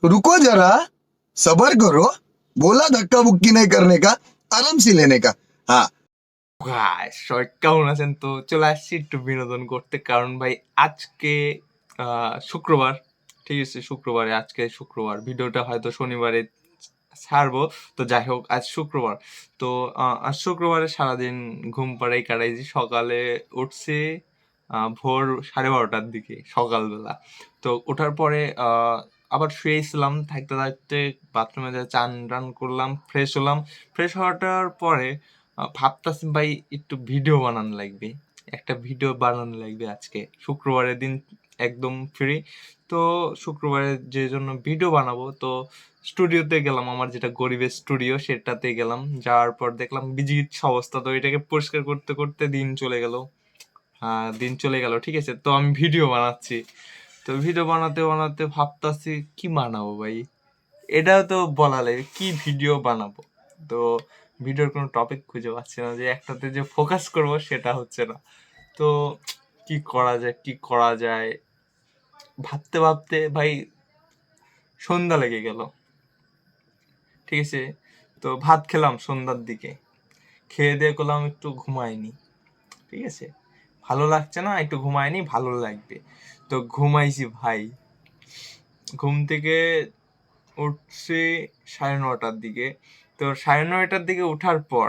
रुको जरा, सबर करो, बोला धक्का बुक्की नहीं करने का, आराम से लेने का। हाँ সবাই কেমন আছেন? তো চলে আসছি একটু বিনোদন করতে, কারণ ভাই আজকে শুক্রবার, ঠিক আছে? আজকে শুক্রবার, ভিডিওটা হয়তো শনিবারে ছাড়বো। তো যাই হোক, আজ শুক্রবার। তো আজ শুক্রবারে সারাদিন ঘুম পাড়াই কাটাইছি। সকালে উঠছি ভোর 12:30টার দিকে, সকালবেলা। তো ওঠার পরে আবার শুয়েছিলাম, থাকতে থাকতে বাথরুমে যা চান টান করলাম, ফ্রেশ হলাম। ফ্রেশ হওয়াটার পরে ভাবতাছি ভাই একটু ভিডিও বানানো লাগবে, একটা ভিডিও বানানো লাগবে। আজকে শুক্রবারের দিন একদম ফ্রি, তো শুক্রবারের যে জন্য ভিডিও বানাবো। তো স্টুডিওতে গেলাম, আমার যেটা গরিবের স্টুডিও সেটাতে গেলাম। যাওয়ার পর দেখলাম বিজির অবস্থা, তো এটাকে পরিষ্কার করতে করতে দিন চলে গেল। ঠিক আছে। তো আমি ভিডিও বানাচ্ছি, তো ভিডিও বানাতে বানাতে ভাবতাছি কি বানাবো ভাই, এটাও তো বলা লাগে কি ভিডিও বানাবো। তো ভিডিওর কোনো টপিক খুঁজে পাচ্ছি না, যে একটাতে যে ফোকাস করব সেটা হচ্ছে না। তো কি করা যায় ভাবতে ভাবতে ভাই সন্ধ্যা লেগে গেল, ঠিক আছে? তো ভাত খেলাম সন্ধ্যার দিকে, খেয়ে দিয়ে করলাম একটু ঘুমাইনি, ঠিক আছে? ভালো লাগছে না, একটু ঘুমাইনি, ভালো লাগবে। তো ঘুমাইছি ভাই। ঘুম থেকে উঠছি 9:30টার দিকে। তো 9:30টার দিকে উঠার পর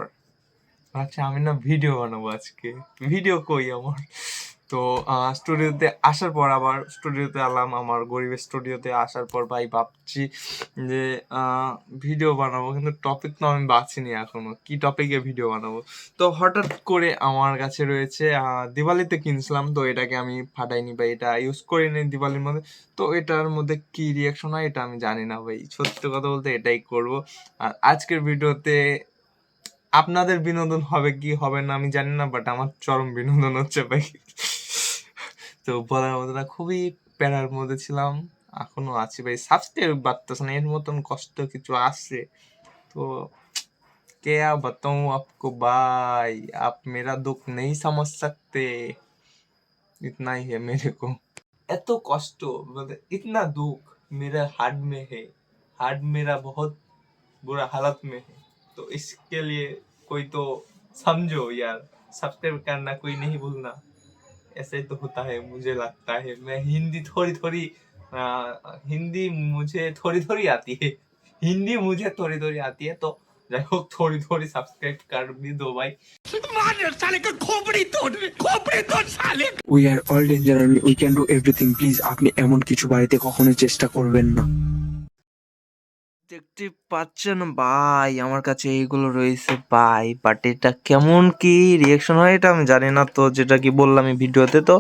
আচ্ছা আমি না ভিডিও বানাবো আজকে। ভিডিও কই আমার? তো স্টুডিওতে আসার পর আবার স্টুডিওতে এলাম, আমার গরিবের স্টুডিওতে আসার পর ভাই ভাবছি যে ভিডিও বানাবো, কিন্তু টপিক তো আমি বাছিনি এখনো, কি টপিকে ভিডিও বানাবো। তো হঠাৎ করে আমার কাছে রয়েছে দিওয়ালিতে কিনছিলাম, তো এটাকে আমি ফাটাইনি ভাই, এটা ইউজ করিনি দিওয়ালির মধ্যে। তো এটার মধ্যে কি রিয়াকশন হয় এটা আমি জানি না ভাই, সত্যি কথা বলতে এটাই করব। আর আজকের ভিডিওতে আপনাদের বিনোদন হবে কি হবে না আমি জানি না, বাট আমার চরম বিনোদন হচ্ছে ভাই। তো বলার মতো না, খুবই প্যারার মধ্যে ছিলাম, এখনো আছি ভাই। সাবস্ক্রাইব বাড়তেছে না, এর মতন কষ্ট কিছু আছে। তো क्या बताऊं आपको भाई, आप मेरा दुख नहीं समझ सकते, इतना ही है मेरे को। এত কষ্ট, মানে इतना दुख मेरा हार्ट में है, हार्ट मेरा बहुत बुरा हालत में है। तो इसके लिए कोई तो समझो यार, सब्सक्राइब करना कोई नहीं भूलना। ऐसे तो होता है, मुझे लगता है। मैं हिंदी मुझे थोड़ी थोड़ी आती है, हिंदी मुझे थोड़ी थोड़ी आती है। तो যাই হোক, थोड़ी थोड़ी सब्सक्राइब कर भी दो भाई। We are all danger only we can do everything. Please আপনি এমন কিছু বাড়িতে কখনো চেষ্টা করবেন না। দেখতে পাচ্ছেন ভাই, আমার কাছে এইগুলো রয়েছে ভাই, বাট এটা কেমন কি রিয়েকশন হয় এটা আমি জানি না। তো যেটা কি বললাম এই ভিডিওতে, তো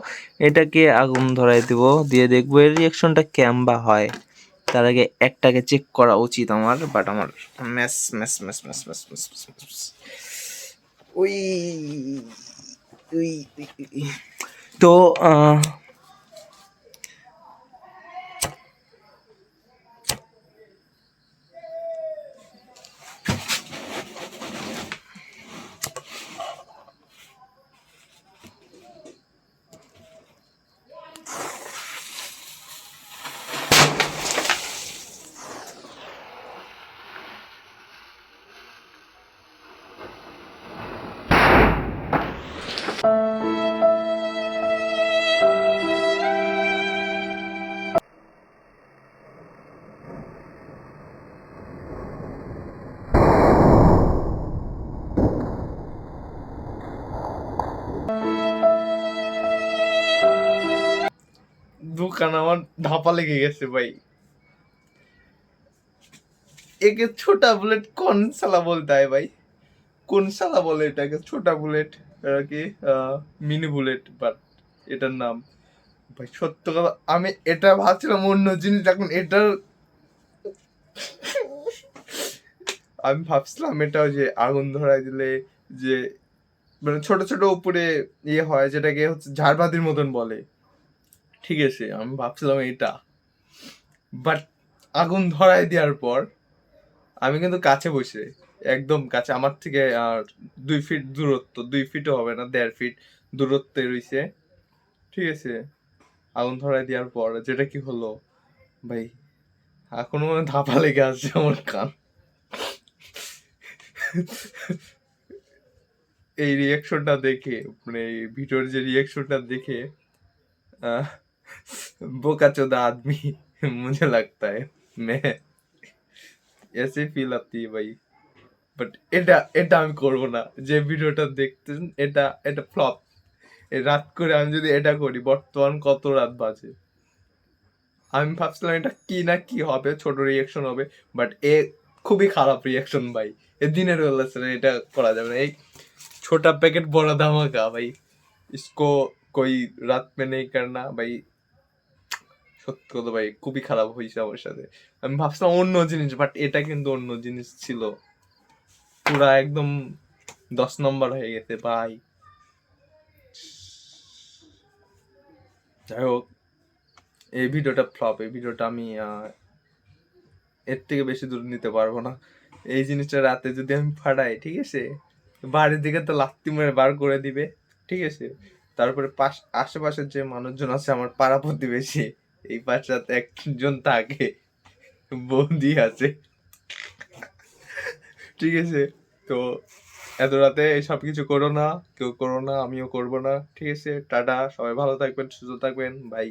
এটাকে আগুন ধরাই দিব, দিয়ে দেখবো এর রিয়েকশনটা কেমন বা হয়। তার আগে একটাকে চেক করা উচিত আমার, বাট আমার mass mass mass mass mass mass mass mass we we we. তো দোকান আমার ধাপা লেগে গেছে ভাই। একে ছোটা বুলেট কোন সালা বলতে হয় ভাই? কোন সালা বলে এটাকে? ছোটা বুলেট কি মিনি বুলেট, বাট এটার নাম ভাই সত্য কথা আমি এটা ভাবছিলাম অন্য জিনিস, এখন এটার আমি ভাবছিলাম এটাও যে আগুন ধরাই দিলে যে মানে ছোট ছোট উপরে ইয়ে হয়, যেটাকে হচ্ছে ঝাড়বাতির মতন বলে, ঠিক আছে? আমি ভাবছিলাম এটা, বাট আগুন ধরাই দেওয়ার পর আমি কিন্তু কাছে বসে, একদম কাছে, আমার থেকে 2 ফিট দূরত্ব, 2 ফিটও হবে না, 1.5 ফিট দূরত্বে রয়েছে, ঠিক আছে? আগুন ধরাই দেওয়ার পর যেটা কি হলো ভাই, এখনো মানে ধাপা লেগে আসছে আমার কান। এই রিয়াকশনটা দেখে, মানে এই ভিডিওর যে রিয়াকশনটা দেখে बोकाचोदा आदमी मुझे लगता है मैं ऐसे फील आती है भाई। বাট এটা এটা আমি করব না। যে ভিডিওটা দেখতেছেন এটা এটা ফ্লপ। রাত করে আমি যদি এটা করি, বর্তমান কত রাত বাজে, আমি ভাবছিলাম এটা কি না কি হবে, ছোট রিয়াকশন হবে, বাট এ খুবই খারাপ রিয়াকশন ভাই। এ দিনের বেলা এটা করা যাবে না। এই ছোটা প্যাকেট বড় ধামাকা ভাই, इसको कोई रात में नहीं करना भाई। সত্যি কথা ভাই, খুবই খারাপ হয়েছে আমার সাথে। আমি ভাবছিলাম অন্য জিনিস, বাট এটা কিন্তু অন্য জিনিস ছিল। পুরা একদম 10 নম্বর হয়ে গেছে ভাই। যাই হোক, এই ভিডিওটা ফ্লপ। এই ভিডিওটা আমি এর থেকে বেশি দূর নিতে পারবো না। এই জিনিসটা রাতে যদি আমি ফাটাই, ঠিক আছে, বাড়ির দিকে তো লাত্তি মেরে বার করে দিবে, ঠিক আছে। তারপরে আশেপাশের যে মানুষজন আছে, আমার পাড়া প্রতিবেশী, এই পাশটাতে একজন থাকে, বৌদি আছে, ঠিক আছে। তো এত রাতে সব কিছু করো না, কেউ করো না, আমিও করবো না, ঠিক আছে। টাটা, সবাই ভালো থাকবেন, সুস্থ থাকবেন, বাই।